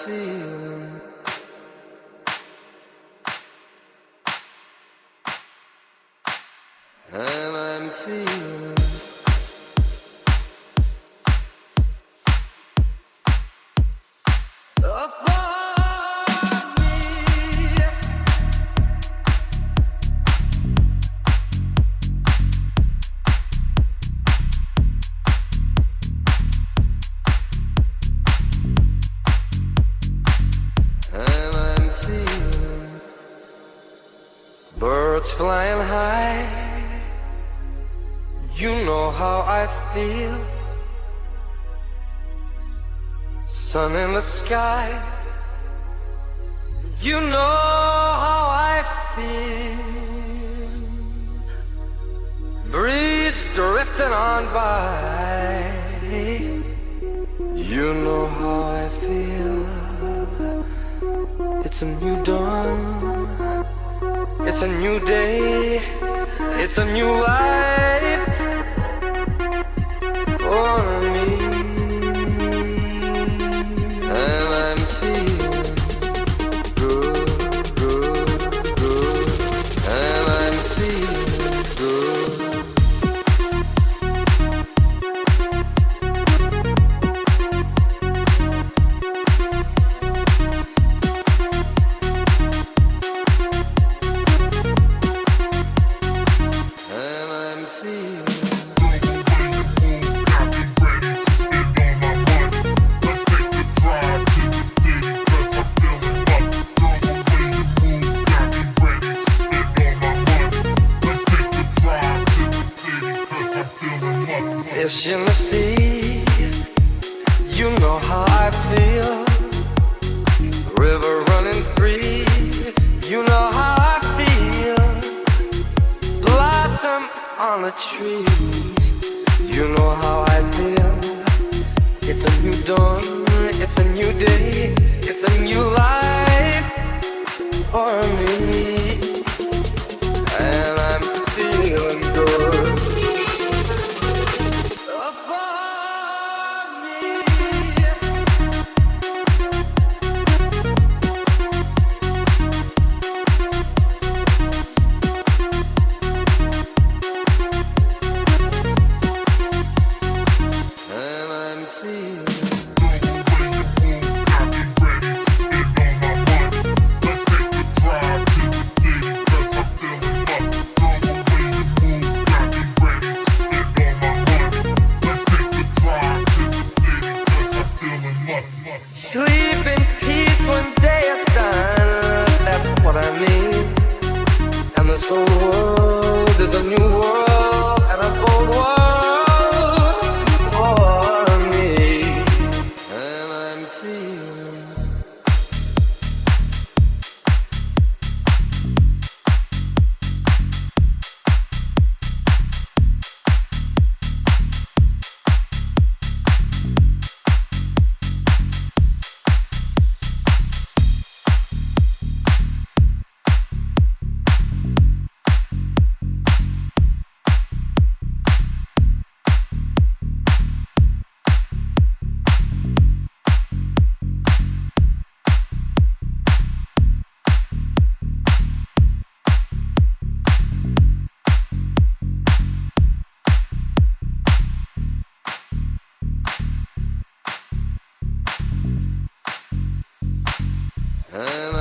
feeling. And I'm feeling. Birds flying high, you know how I feel. Sun in the sky, you know how I feel. Breeze drifting on by, you know how I feel. It's a new dawn, it's a new day, it's a new life for me. And I'm feeling good, good, good. And I'm feeling good. Fish in the sea, you know how I feel. River running free, you know how I feel. Blossom on a tree, you know how I feel. It's a new dawn, it's a new day, it's a new life for me. And I'm feeling good. Sleep in peace when day is done, that's what I mean. And this whole world is a new world and a full world for me. And I'm feeling. And